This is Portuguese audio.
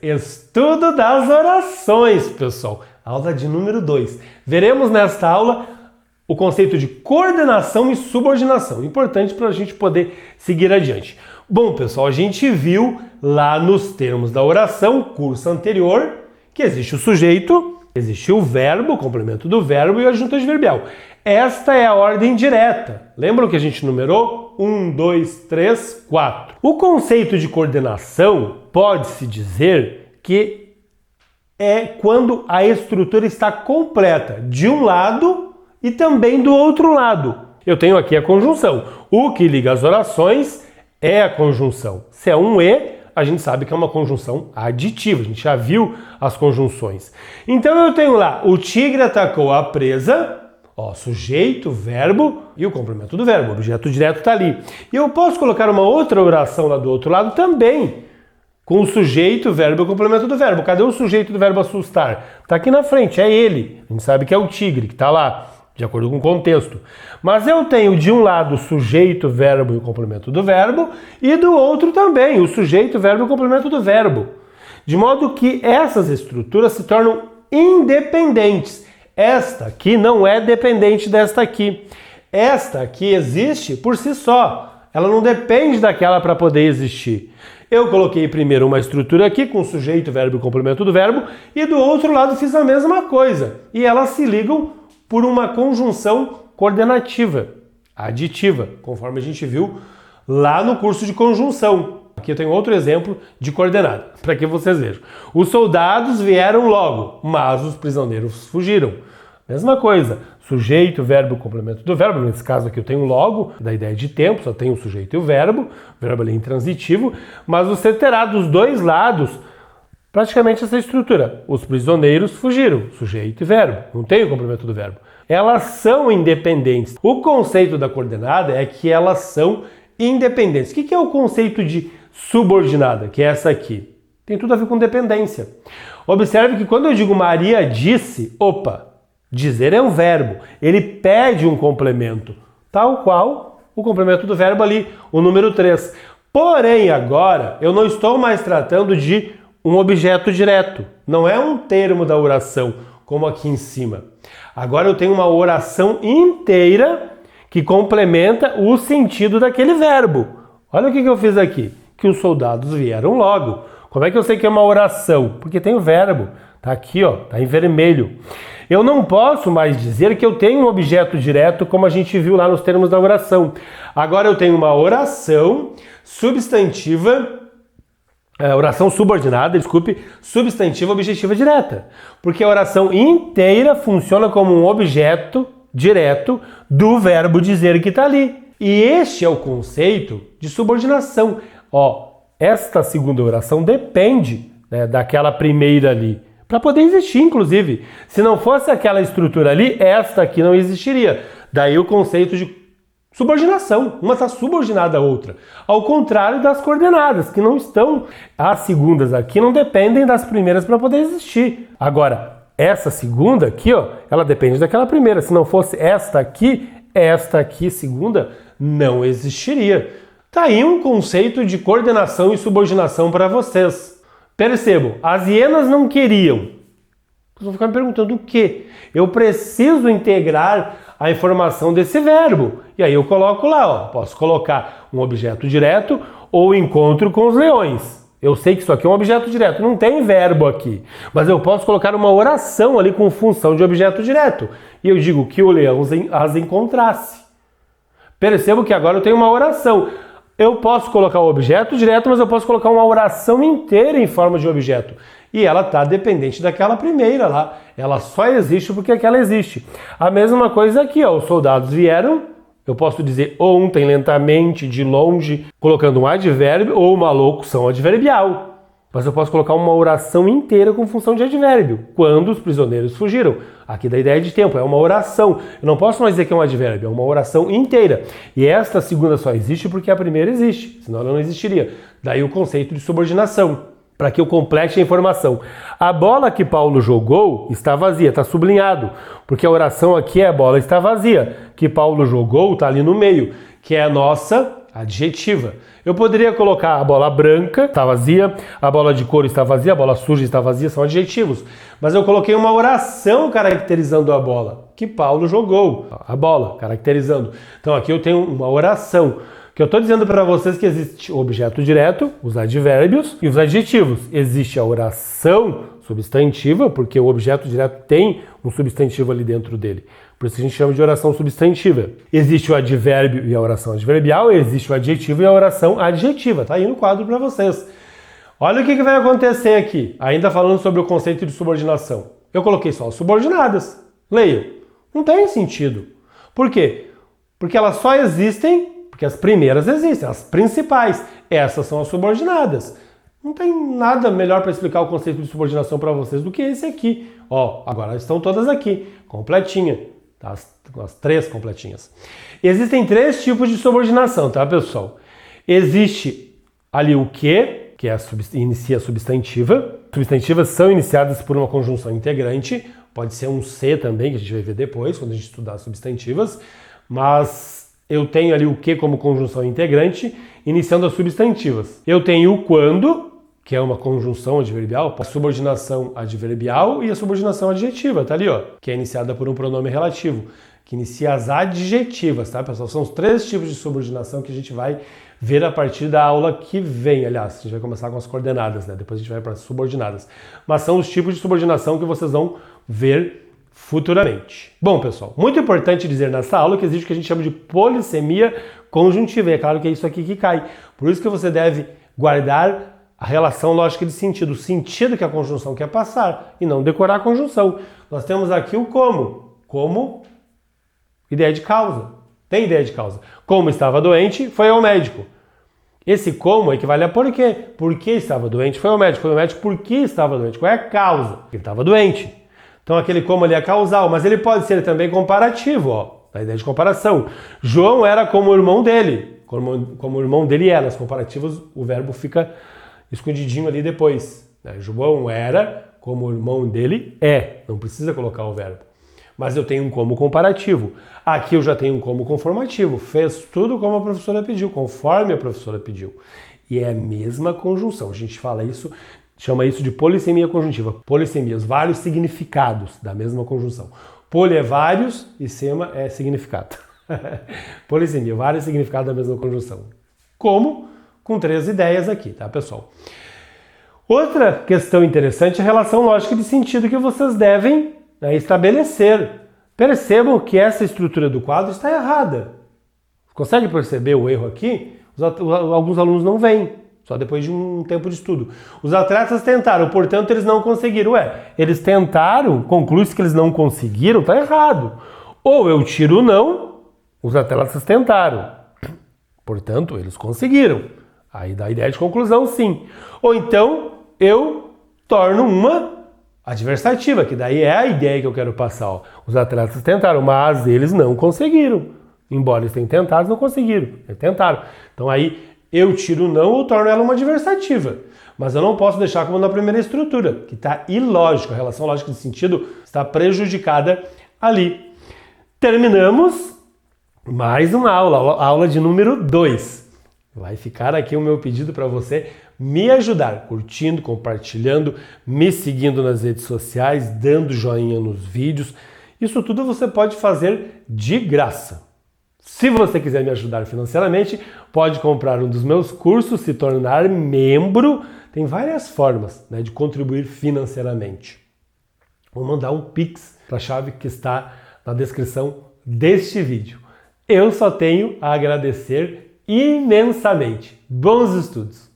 Estudo das orações, pessoal. Aula de número 2. Veremos nesta aula o conceito de coordenação e subordinação. Importante para a gente poder seguir adiante. Bom, pessoal, a gente viu lá nos termos da oração, curso anterior, que existe o sujeito, existe o verbo, o complemento do verbo e o adjunto adverbial. Esta é a ordem direta. Lembram que a gente numerou? 1, 2, 3, 4. O conceito de coordenação pode-se dizer que é quando a estrutura está completa de um lado e também do outro lado. Eu tenho aqui a conjunção. O que liga as orações é a conjunção. Se é um e, a gente sabe que é uma conjunção aditiva. A gente já viu as conjunções. Então eu tenho lá, o tigre atacou a presa, sujeito, verbo e o complemento do verbo. O objeto direto está ali. E eu posso colocar uma outra oração lá do outro lado também, com o sujeito, verbo e o complemento do verbo. Cadê o sujeito do verbo assustar? Está aqui na frente, é ele. A gente sabe que é o tigre, que está lá, de acordo com o contexto. Mas eu tenho de um lado o sujeito, verbo e o complemento do verbo, e do outro também, o sujeito, verbo e o complemento do verbo. De modo que essas estruturas se tornam independentes. Esta aqui não é dependente desta aqui. Esta aqui existe por si só. Ela não depende daquela para poder existir. Eu coloquei primeiro uma estrutura aqui com sujeito, verbo e complemento do verbo, e do outro lado fiz a mesma coisa. E elas se ligam por uma conjunção coordenativa, aditiva, conforme a gente viu lá no curso de conjunção. Aqui eu tenho outro exemplo de coordenada, para que vocês vejam. Os soldados vieram logo, mas os prisioneiros fugiram. Mesma coisa, sujeito, verbo, complemento do verbo. Nesse caso aqui eu tenho logo, da ideia de tempo, só tenho o sujeito e o verbo ali intransitivo, mas você terá dos dois lados praticamente essa estrutura. Os prisioneiros fugiram, sujeito e verbo, não tem o complemento do verbo. Elas são independentes. O conceito da coordenada é que elas são independentes. O que é o conceito de subordinada, que é essa aqui? Tem tudo a ver com dependência. Observe que quando eu digo Maria disse, dizer é um verbo. Ele pede um complemento, tal qual o complemento do verbo ali, o número 3. Porém, agora, eu não estou mais tratando de um objeto direto. Não é um termo da oração, como aqui em cima. Agora eu tenho uma oração inteira que complementa o sentido daquele verbo. Olha o que eu fiz aqui. Que os soldados vieram logo. Como é que eu sei que é uma oração? Porque tem o verbo. Tá aqui, tá em vermelho. Eu não posso mais dizer que eu tenho um objeto direto, como a gente viu lá nos termos da oração. Agora eu tenho uma oração substantiva, oração subordinada, substantiva objetiva direta. Porque a oração inteira funciona como um objeto direto do verbo dizer que está ali. E este é o conceito de subordinação. Esta segunda oração depende, daquela primeira ali, para poder existir, inclusive. Se não fosse aquela estrutura ali, esta aqui não existiria. Daí o conceito de subordinação. Uma está subordinada à outra. Ao contrário das coordenadas, que não estão... As segundas aqui não dependem das primeiras para poder existir. Agora, essa segunda aqui, ela depende daquela primeira. Se não fosse esta aqui, segunda, não existiria. Tá aí um conceito de coordenação e subordinação para vocês. Percebam, as hienas não queriam. Vocês vão ficar me perguntando o quê? Eu preciso integrar a informação desse verbo. E aí eu coloco lá, posso colocar um objeto direto ou encontro com os leões. Eu sei que isso aqui é um objeto direto, não tem verbo aqui. Mas eu posso colocar uma oração ali com função de objeto direto. E eu digo que o leão as encontrasse. Percebo que agora eu tenho uma oração. Eu posso colocar o objeto direto, mas eu posso colocar uma oração inteira em forma de objeto. E ela está dependente daquela primeira lá. Ela só existe porque aquela existe. A mesma coisa aqui, os soldados vieram. Eu posso dizer ontem, lentamente, de longe, colocando um advérbio ou uma locução adverbial. Mas eu posso colocar uma oração inteira com função de advérbio. Quando os prisioneiros fugiram. Aqui da ideia de tempo, é uma oração. Eu não posso mais dizer que é um advérbio, é uma oração inteira. E esta segunda só existe porque a primeira existe, senão ela não existiria. Daí o conceito de subordinação, para que eu complete a informação. A bola que Paulo jogou está vazia, está sublinhado, porque a oração aqui é a bola está vazia, que Paulo jogou está ali no meio, que é a nossa adjetiva. Eu poderia colocar a bola branca está vazia, a bola de couro está vazia, a bola suja está vazia, são adjetivos. Mas eu coloquei uma oração caracterizando a bola, que Paulo jogou a bola, caracterizando. Então aqui eu tenho uma oração, que eu estou dizendo para vocês que existe o objeto direto, os advérbios e os adjetivos. Existe a oração substantiva, porque o objeto direto tem um substantivo ali dentro dele. Por isso que a gente chama de oração substantiva. Existe o advérbio e a oração adverbial, existe o adjetivo e a oração adjetiva. Tá aí no quadro para vocês. Olha o que vai acontecer aqui, ainda falando sobre o conceito de subordinação. Eu coloquei só as subordinadas. Leia. Não tem sentido. Por quê? Porque elas só existem, porque as primeiras existem, as principais. Essas são as subordinadas. Não tem nada melhor para explicar o conceito de subordinação para vocês do que esse aqui. Ó, agora estão todas aqui, completinha. Tá? As 3 completinhas. Existem 3 tipos de subordinação, tá, pessoal? Existe ali o que é inicia a substantiva. Substantivas são iniciadas por uma conjunção integrante. Pode ser um C também, que a gente vai ver depois, quando a gente estudar substantivas. Mas eu tenho ali o que como conjunção integrante, iniciando as substantivas. Eu tenho o quando, que é uma conjunção adverbial, a subordinação adverbial e a subordinação adjetiva, tá ali, ó, que é iniciada por um pronome relativo, que inicia as adjetivas, tá, pessoal? São os 3 tipos de subordinação que a gente vai ver a partir da aula que vem. Aliás, a gente vai começar com as coordenadas, né? Depois a gente vai para as subordinadas. Mas são os tipos de subordinação que vocês vão ver futuramente. Bom, pessoal, muito importante dizer nessa aula que existe o que a gente chama de polissemia conjuntiva. E é claro que é isso aqui que cai. Por isso que você deve guardar a relação lógica de sentido, o sentido que a conjunção quer passar, e não decorar a conjunção. Nós temos aqui o como ideia de causa. Tem ideia de causa. Como estava doente, foi ao médico. Esse como equivale a por quê. Por que estava doente, foi ao médico. Foi ao médico porque estava doente. Qual é a causa? Ele estava doente. Então aquele como ali é causal, mas ele pode ser também comparativo, ó, a ideia de comparação. João era como o irmão dele. Como o irmão dele era. Nas comparativas o verbo fica escondidinho ali depois. Né? João era como o irmão dele é. Não precisa colocar o verbo. Mas eu tenho um como comparativo. Aqui eu já tenho um como conformativo. Fez tudo como a professora pediu, conforme a professora pediu. E é a mesma conjunção. A gente fala isso, chama isso de polissemia conjuntiva. Polissemias, vários significados da mesma conjunção. Poli é vários e sema é significado. Polissemia, vários significados da mesma conjunção. Como? Com 3 ideias aqui, tá, pessoal? Outra questão interessante é a relação lógica de sentido que vocês devem estabelecer. Percebam que essa estrutura do quadro está errada. Consegue perceber o erro aqui? Alguns alunos não vêm, só depois de um tempo de estudo. Os atletas tentaram, portanto eles não conseguiram. Eles tentaram, conclui-se que eles não conseguiram, está errado. Ou eu tiro o não, os atletas tentaram, portanto eles conseguiram. Aí dá a ideia de conclusão, sim. Ou então eu torno uma adversativa, que daí é a ideia que eu quero passar. Ó. Os atletas tentaram, mas eles não conseguiram. Embora eles tenham tentado, não conseguiram. Eles tentaram. Então aí eu tiro o não ou torno ela uma adversativa. Mas eu não posso deixar como na primeira estrutura, que está ilógico. A relação lógica de sentido está prejudicada ali. Terminamos mais uma aula, aula de número 2. Vai ficar aqui o meu pedido para você me ajudar, curtindo, compartilhando, me seguindo nas redes sociais, dando joinha nos vídeos. Isso tudo você pode fazer de graça. Se você quiser me ajudar financeiramente, pode comprar um dos meus cursos, se tornar membro. Tem várias formas, né, de contribuir financeiramente. Vou mandar um Pix para a chave que está na descrição deste vídeo. Eu só tenho a agradecer imensamente. Bons estudos!